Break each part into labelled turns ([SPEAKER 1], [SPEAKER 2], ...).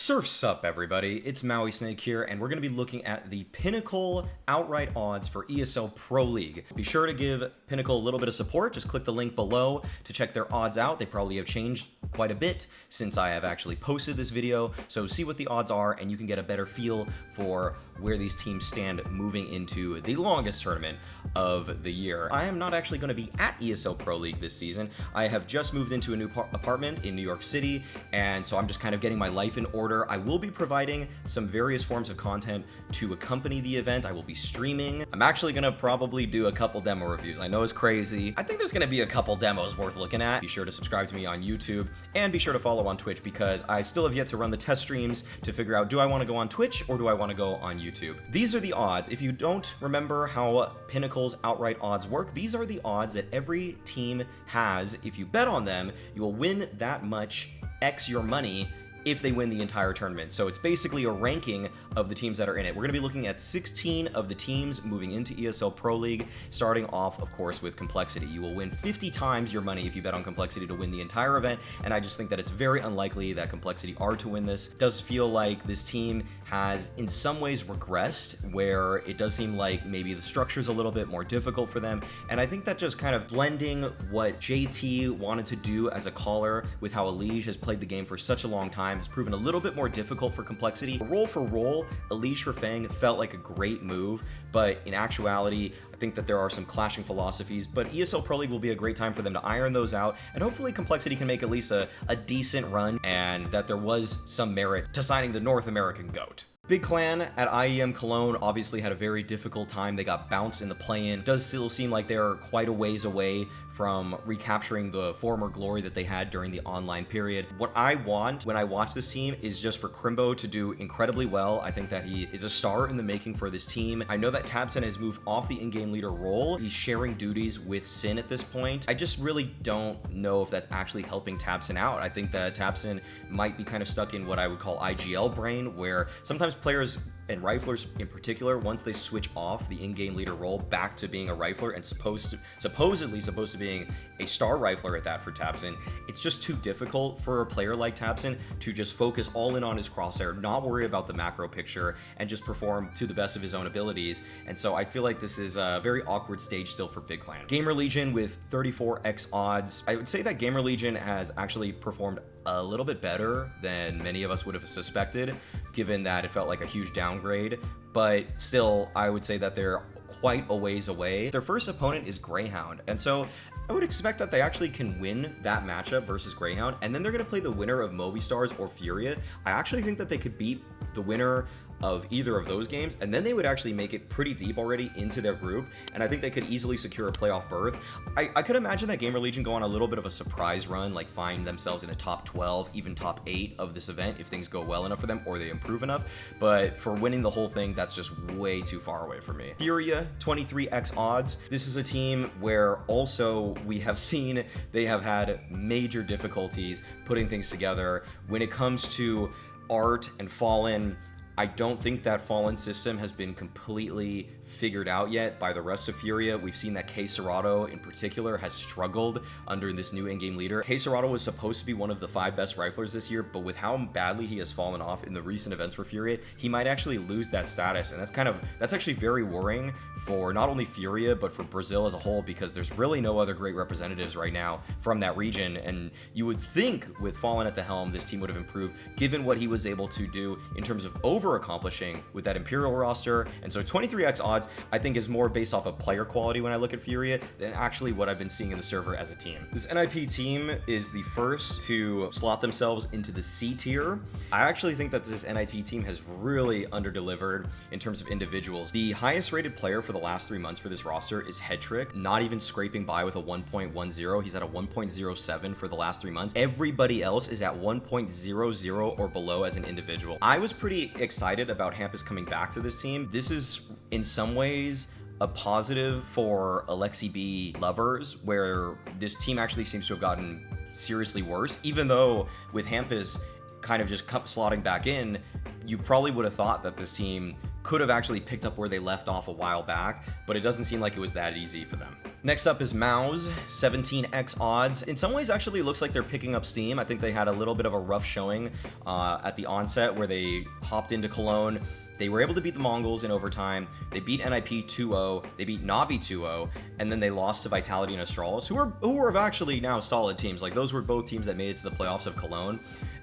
[SPEAKER 1] Surf's up, everybody. It's Mauisnake here, and we're going to be looking at the Pinnacle outright odds for ESL Pro League. Be sure to give Pinnacle a little bit of support. Just click the link below to check their odds out. They probably have changed quite a bit since I have actually posted this video, so see what the odds are, and you can get a better feel for where these teams stand moving into the longest tournament of the year. I am not actually going to be at ESL Pro League this season. I have just moved into a new apartment in New York City, and so I'm just kind of getting my life in order. I will be providing some various forms of content to accompany the event. I will be streaming. I'm actually going to probably do a couple demo reviews. I know it's crazy. I think there's going to be a couple demos worth looking at. Be sure to subscribe to me on YouTube, and be sure to follow on Twitch, because I still have yet to run the test streams to figure out, do I want to go on Twitch or do I want to go on YouTube? These are the odds. If you don't remember how Pinnacle's outright odds work, these are the odds that every team has. If you bet on them, you will win that much X your money if they win the entire tournament. So it's basically a ranking of the teams that are in it. We're going to be looking at 16 of the teams moving into ESL Pro League, starting off, of course, with Complexity. You will win 50 times your money if you bet on Complexity to win the entire event, and I just think that it's very unlikely that Complexity are to win this. It does feel like this team has, in some ways, regressed, where it does seem like maybe the structure's a little bit more difficult for them, and I think that just kind of blending what JT wanted to do as a caller with how Elige has played the game for such a long time has proven a little bit more difficult for Complexity. Roll for roll, Elige for Fang felt like a great move, but in actuality, I think that there are some clashing philosophies, but ESL Pro League will be a great time for them to iron those out, and hopefully Complexity can make at least a decent run, and that there was some merit to signing the North American GOAT. Big Clan at IEM Cologne obviously had a very difficult time. They got bounced in the play-in. Does still seem like they're quite a ways away from recapturing the former glory that they had during the online period. What I want when I watch this team is just for Crimbo to do incredibly well. I think that he is a star in the making for this team. I know that tabseN has moved off the in-game leader role. He's sharing duties with Sin at this point. I just really don't know if that's actually helping tabseN out. I think that tabseN might be kind of stuck in what I would call IGL brain, where sometimes players and riflers in particular, once they switch off the in-game leader role back to being a rifler and supposedly supposed to being a star rifler at that for tabseN, it's just too difficult for a player like tabseN to just focus all in on his crosshair, not worry about the macro picture, and just perform to the best of his own abilities. And so I feel like this is a very awkward stage still for Big Clan. GamerLegion with 34x odds. I would say that GamerLegion has actually performed a little bit better than many of us would have suspected, given that it felt like a huge downgrade, but still I would say that they're quite a ways away. Their first opponent is Greyhound, and so I would expect that they actually can win that matchup versus Greyhound, and then they're going to play the winner of Movistars or Furia. I actually think that they could beat the winner of either of those games, and then they would actually make it pretty deep already into their group, and I think they could easily secure a playoff berth. I could imagine that GamerLegion go on a little bit of a surprise run, like find themselves in a top 12, even top 8 of this event if things go well enough for them or they improve enough, but for winning the whole thing, that's just way too far away for me. Furia, 23x odds. This is a team where also we have seen they have had major difficulties putting things together. When it comes to art and Fallen, I don't think that Fallen system has been completely figured out yet by the rest of Furia. We've seen that K Serato in particular has struggled under this new in-game leader. K Serato was supposed to be one of the 5 best riflers this year, but with how badly he has fallen off in the recent events for Furia, he might actually lose that status, and that's actually very worrying for not only Furia but for Brazil as a whole, because there's really no other great representatives right now from that region, and you would think with Fallen at the helm this team would have improved given what he was able to do in terms of over-accomplishing with that Imperial roster. And so 23x odds I think is more based off of player quality when I look at Furia than actually what I've been seeing in the server as a team. This NIP team is the first to slot themselves into the C tier. I actually think that this NIP team has really underdelivered in terms of individuals. The highest rated player for the last 3 months for this roster is Headtrick, not even scraping by with a 1.10. He's at a 1.07 for the last 3 months. Everybody else is at 1.00 or below as an individual. I was pretty excited about Hampus coming back to this team. This is in some ways a positive for Alexi B lovers, where this team actually seems to have gotten seriously worse, even though with Hampus kind of just slotting back in, you probably would have thought that this team could have actually picked up where they left off a while back, but it doesn't seem like it was that easy for them. Next up is Maus, 17x odds. In some ways, actually looks like they're picking up steam. I think they had a little bit of a rough showing at the onset where they hopped into Cologne. They were able to beat the Mongols in overtime. They beat NIP 2-0. They beat Navi 2-0, and then they lost to Vitality and Astralis, who are actually now solid teams. Like, those were both teams that made it to the playoffs of Cologne.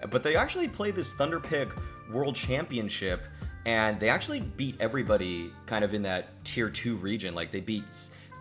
[SPEAKER 1] But they actually played this Thunderpick World Championship, and they actually beat everybody kind of in that tier 2 region. Like, they beat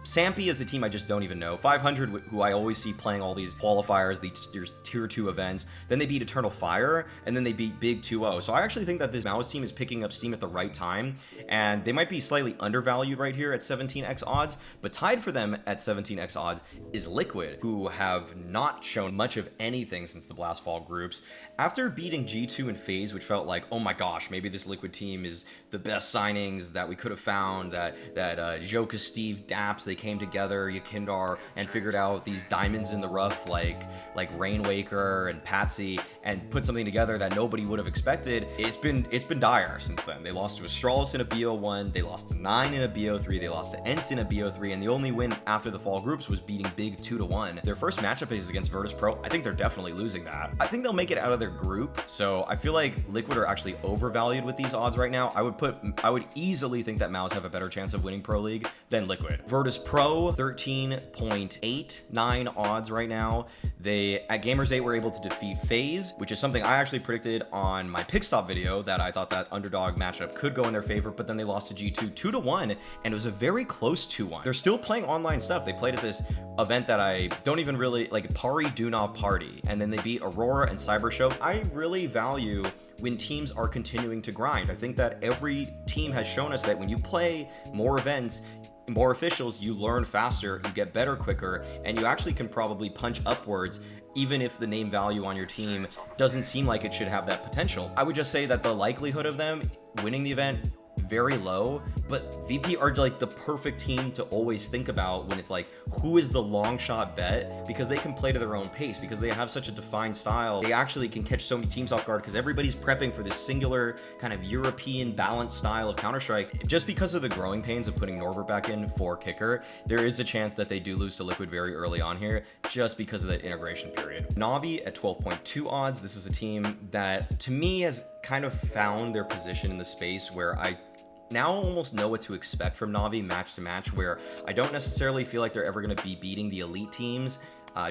[SPEAKER 1] Sampi is a team I just don't even know. 500, who I always see playing all these qualifiers, these tier 2 events. Then they beat Eternal Fire, and then they beat Big 2-0. So I actually think that this Maus team is picking up steam at the right time, and they might be slightly undervalued right here at 17x odds, but tied for them at 17x odds is Liquid, who have not shown much of anything since the Blast Fall groups. After beating G2 and FaZe, which felt like, oh my gosh, maybe this Liquid team is the best signings that we could have found, that Joka, Steve, Daps, they came together, Yakindar, and figured out these diamonds in the rough like Rainwaker and Patsy, and put something together that nobody would have expected. It's been dire since then. They lost to Astralis in a BO1, they lost to 9 in a BO3, they lost to Ence in a BO3, and the only win after the fall groups was beating Big 2-1. Their first matchup is against Virtus.Pro. I think they're definitely losing that. I think they'll make it out of their group, so I feel like Liquid are actually overvalued with these odds right now. I would easily think that Maus have a better chance of winning Pro League than Liquid. Virtus.Pro, 13.89 odds right now. They, at Gamers 8, were able to defeat FaZe, which is something I actually predicted on my pick stop video, that I thought that underdog matchup could go in their favor, but then they lost to G2 2-1, and it was a very close 2-1. They're still playing online stuff. They played at this event that I don't even really like, Pari Dunov Party, and then they beat Aurora and Cybershow. I really value when teams are continuing to grind. I think that every team has shown us that when you play more events, more officials, you learn faster, you get better quicker, and you actually can probably punch upwards even if the name value on your team doesn't seem like it should have that potential. I would just say that the likelihood of them winning the event, very low, but VP are like the perfect team to always think about when it's like, who is the long shot bet, because they can play to their own pace, because they have such a defined style. They actually can catch so many teams off guard because everybody's prepping for this singular kind of European balanced style of Counter-Strike. Just because of the growing pains of putting Norbert back in for kicker, there is a chance that they do lose to Liquid very early on here, just because of that integration period. Navi at 12.2 odds. This is a team that to me has kind of found their position in the space where I now almost know what to expect from Navi match to match, where I don't necessarily feel like they're ever going to be beating the elite teams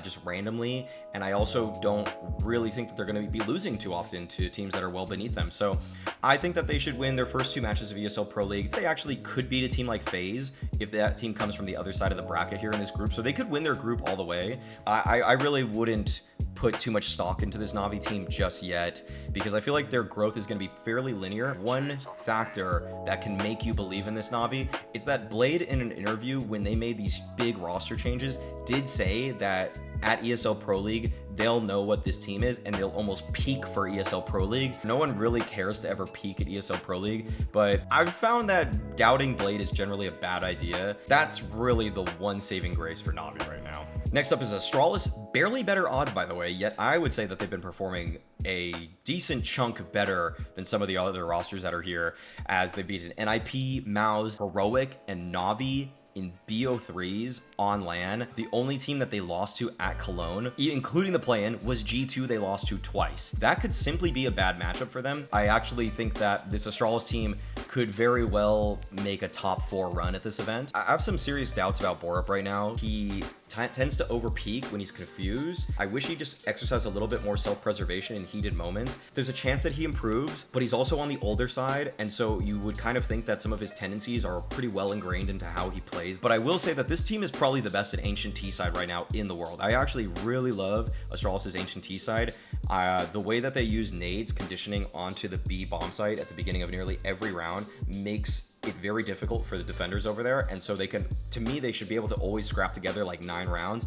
[SPEAKER 1] just randomly, and I also don't really think that they're going to be losing too often to teams that are well beneath them. So I think that they should win their first 2 matches of ESL Pro League. They actually could beat a team like FaZe if that team comes from the other side of the bracket here in this group, so they could win their group all the way. I really wouldn't put too much stock into this Navi team just yet, because I feel like their growth is going to be fairly linear. One factor that can make you believe in this Navi is that Blade, in an interview when they made these big roster changes, did say that at ESL Pro League, they'll know what this team is and they'll almost peak for ESL Pro League. No one really cares to ever peak at ESL Pro League, but I've found that doubting Blade is generally a bad idea. That's really the one saving grace for Navi right now. Next up is Astralis. Barely better odds, by the way, yet I would say that they've been performing a decent chunk better than some of the other rosters that are here, as they've beaten NIP, Maus, Heroic, and Navi in BO3s on LAN. The only team that they lost to at Cologne, including the play-in, was G2 they lost to twice. That could simply be a bad matchup for them. I actually think that this Astralis team could very well make a top 4 run at this event. I have some serious doubts about Borup right now. He tends to over-peak when he's confused. I wish he just exercised a little bit more self-preservation in heated moments. There's a chance that he improves, but he's also on the older side, and so you would kind of think that some of his tendencies are pretty well ingrained into how he plays. But I will say that this team is probably the best at Ancient T side right now in the world. I actually really love Astralis' Ancient T side. The way that they use nades conditioning onto the B bomb site at the beginning of nearly every round makes it very difficult for the defenders over there, and so they can, to me, they should be able to always scrap together like 9 rounds.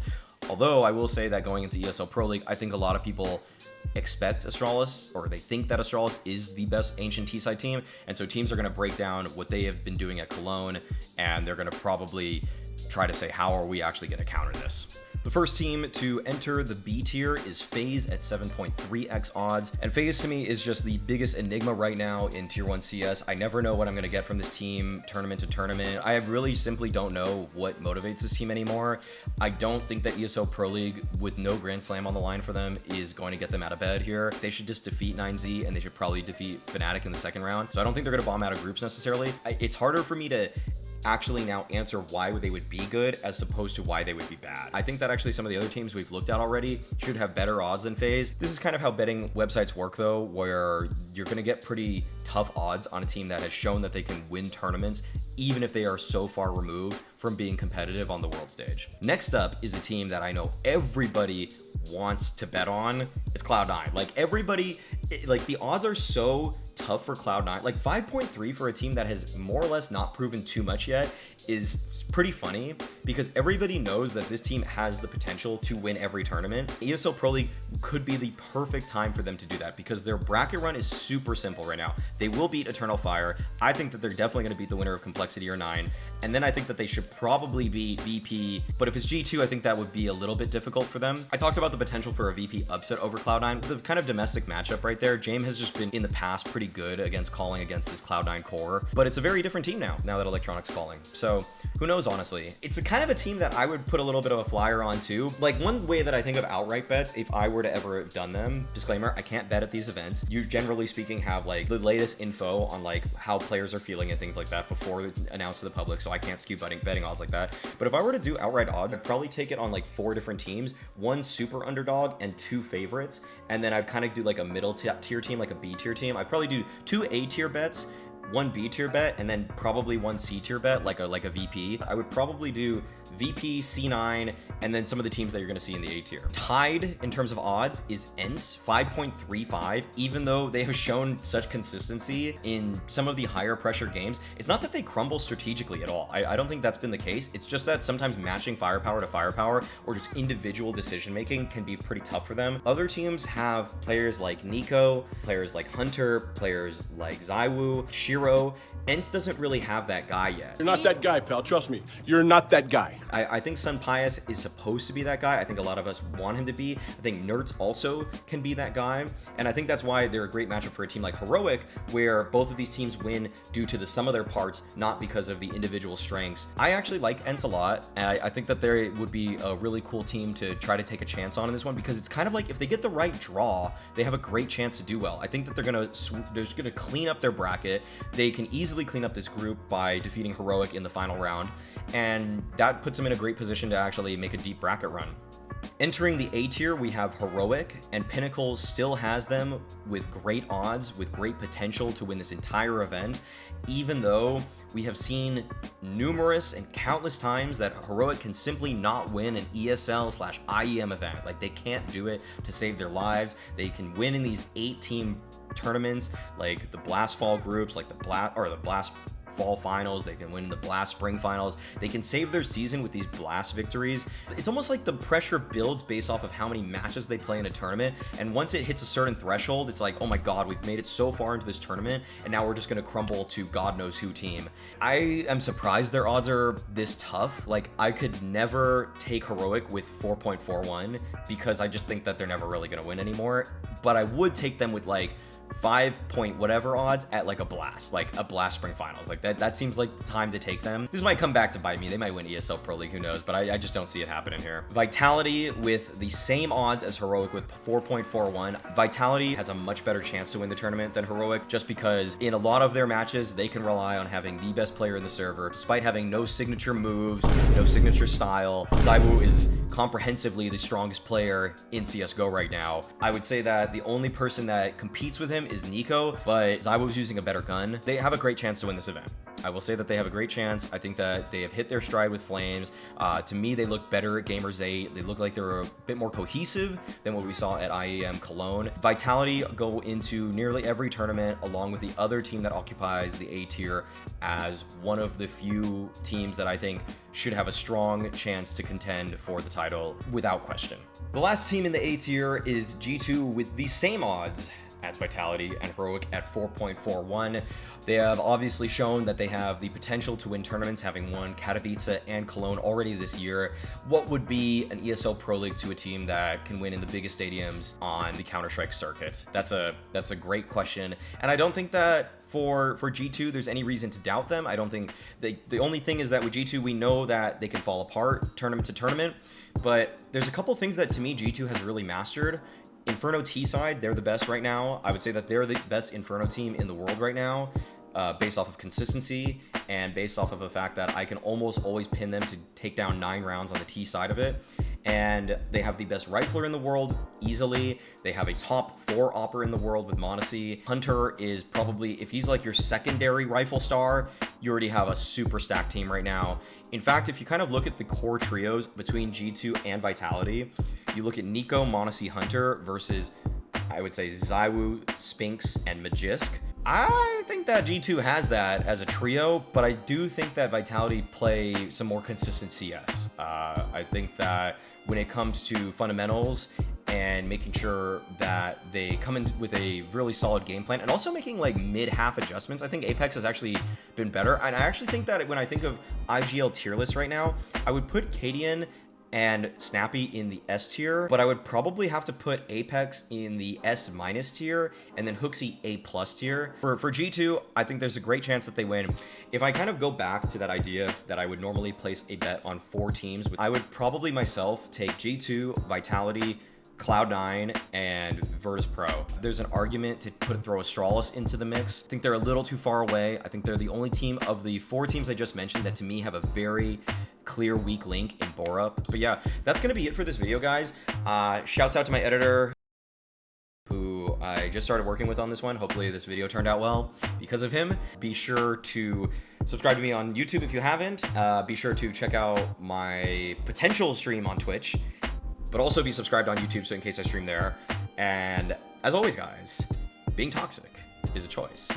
[SPEAKER 1] Although I will say that going into ESL Pro League, I think a lot of people expect Astralis, or they think that Astralis is the best Ancient T-side team, and so teams are going to break down what they have been doing at Cologne, and they're going to probably try to say, how are we actually going to counter this? The first team to enter the B tier is FaZe at 7.3x odds, and FaZe to me is just the biggest enigma right now in Tier 1 CS. I never know what I'm going to get from this team tournament to tournament. I really simply don't know what motivates this team anymore. I don't think that ESL Pro League, with no Grand Slam on the line for them, is going to get them out of bed here. They should just defeat 9Z, and they should probably defeat Fnatic in the second round. So I don't think they're going to bomb out of groups necessarily. It's harder for me to actually now answer why they would be good as opposed to why they would be bad. I think that actually some of the other teams we've looked at already should have better odds than FaZe. This is kind of how betting websites work though, where you're going to get pretty tough odds on a team that has shown that they can win tournaments even if they are so far removed from being competitive on the world stage. Next up is a team that I know everybody wants to bet on. It's Cloud9. Like everybody, like the odds are so tough for Cloud9. Like 5.3 for a team that has more or less not proven too much yet is pretty funny because everybody knows that this team has the potential to win every tournament. ESL Pro League could be the perfect time for them to do that because their bracket run is super simple right now. They will beat Eternal Fire. I think that they're definitely going to beat the winner of Complexity or 9. And then I think that they should probably beat VP. But if it's G2, I think that would be a little bit difficult for them. I talked about the potential for a VP upset over Cloud9. The kind of domestic matchup right there. James has just been in the past pretty good against calling against this Cloud9 core. But it's a very different team now that Electronic's calling. So who knows, honestly. It's a kind of a team that I would put a little bit of a flyer on too. Like one way that I think of outright bets, if I were to ever have done them, disclaimer, I can't bet at these events. You generally speaking have like the latest info on like how players are feeling and things like that before it's announced to the public. So I can't skew betting odds like that. But if I were to do outright odds, I'd probably take it on like 4 different teams, 1 super underdog and 2 favorites. And then I'd kind of do like a middle tier team, like a B tier team. I'd probably do 2 A tier bets, 1 B tier bet, and then probably 1 C tier bet, like a VP. I would probably do VP, C9, and then some of the teams that you're going to see in the A tier. Tied in terms of odds is Ence, 5.35, even though they have shown such consistency in some of the higher pressure games. It's not that they crumble strategically at all. I don't think that's been the case. It's just that sometimes matching firepower to firepower or just individual decision making can be pretty tough for them. Other teams have players like Nico, players like Hunter, players like Zywoo, Shiro. Ence doesn't really have that guy yet.
[SPEAKER 2] You're not that guy, pal. Trust me. You're not that guy.
[SPEAKER 1] I think Sun Pius is supposed to be that guy. I think a lot of us want him to be. I think Nerds also can be that guy. And I think that's why they're a great matchup for a team like Heroic, where both of these teams win due to the sum of their parts, not because of the individual strengths. I actually like Ence a lot. And I think that they would be a really cool team to try to take a chance on in this one, because it's kind of like if they get the right draw, they have a great chance to do well. I think that they're going to clean up their bracket. They can easily clean up this group by defeating Heroic in the final round. And that puts them in a great position to actually make a deep bracket run. Entering the A tier, we have Heroic, and Pinnacle still has them with great odds, with great potential to win this entire event, even though we have seen numerous and countless times that Heroic can simply not win an ESL/IEM event. Like, they can't do it to save their lives. They can win in these 8-team tournaments, like the Blast Fall groups, like the Blast Fall finals. They can win the Blast Spring finals. They can save their season with these Blast victories. It's almost like the pressure builds based off of how many matches they play in a tournament, and once it hits a certain threshold, it's like, oh my god, we've made it so far into this tournament, and now we're just going to crumble to god knows who team. I am surprised their odds are this tough. Like, I could never take Heroic with 4.41 because I just think that they're never really going to win anymore, but I would take them with like 5 point whatever odds at like a Blast Spring finals. Like that seems like the time to take them. This might come back to bite me. They might win ESL Pro League, who knows, but I just don't see it happening here. Vitality with the same odds as Heroic with 4.41. Vitality has a much better chance to win the tournament than Heroic, just because in a lot of their matches they can rely on having the best player in the server, despite having no signature moves, no signature style. Zywoo is comprehensively the strongest player in CSGO right now. I would say that the only person that competes with him is Nico, but Zywoo's using a better gun. They have a great chance to win this event. I will say that they have a great chance. I think that they have hit their stride with Flames. To me, they look better at Gamers 8. They look like they're a bit more cohesive than what we saw at IEM Cologne. Vitality go into nearly every tournament along with the other team that occupies the A tier as one of the few teams that I think should have a strong chance to contend for the title without question. The last team in the A tier is G2 with the same odds at Vitality and Heroic at 4.41. They have obviously shown that they have the potential to win tournaments, having won Katowice and Cologne already this year. What would be an ESL Pro League to a team that can win in the biggest stadiums on the Counter-Strike circuit? That's a great question, and I don't think that for G2 there's any reason to doubt them. I don't think the only thing is that with G2 we know that they can fall apart tournament to tournament, but there's a couple things that to me G2 has really mastered. Inferno T side, they're the best right now. I would say that they're the best Inferno team in the world right now, based off of consistency and based off of the fact that I can almost always pin them to take down 9 rounds on the T side of it. And they have the best rifler in the world easily. They have a top 4 opper in the world with Monacy. Hunter is probably, if he's like your secondary rifle star, you already have a super stacked team right now. In fact, if you kind of look at the core trios between G2 and Vitality, you look at Nico, Monacy, Hunter versus, I would say, Zywoo, Spinks, and Magisk. I think that G2 has that as a trio, but I do think that Vitality play some more consistent CS. I think that when it comes to fundamentals and making sure that they come in with a really solid game plan and also making like mid-half adjustments, I think Apex has actually been better. And I actually think that when I think of IGL tier list right now, I would put Cadian and Snappy in the S tier, but I would probably have to put Apex in the S- tier and then Hooksy A+ tier. For G2, I think there's a great chance that they win. If I kind of go back to that idea that I would normally place a bet on 4 teams, I would probably myself take G2, Vitality, Cloud9, and Virtus.Pro. There's an argument to throw Astralis into the mix. I think they're a little too far away. I think they're the only team of the 4 teams I just mentioned that to me have a very clear weak link in Borup. But yeah, that's gonna be it for this video, guys. Shouts out to my editor, who I just started working with on this one. Hopefully this video turned out well because of him. Be sure to subscribe to me on YouTube if you haven't. Be sure to check out my potential stream on Twitch, but also be subscribed on YouTube so in case I stream there. And as always, guys, being toxic is a choice.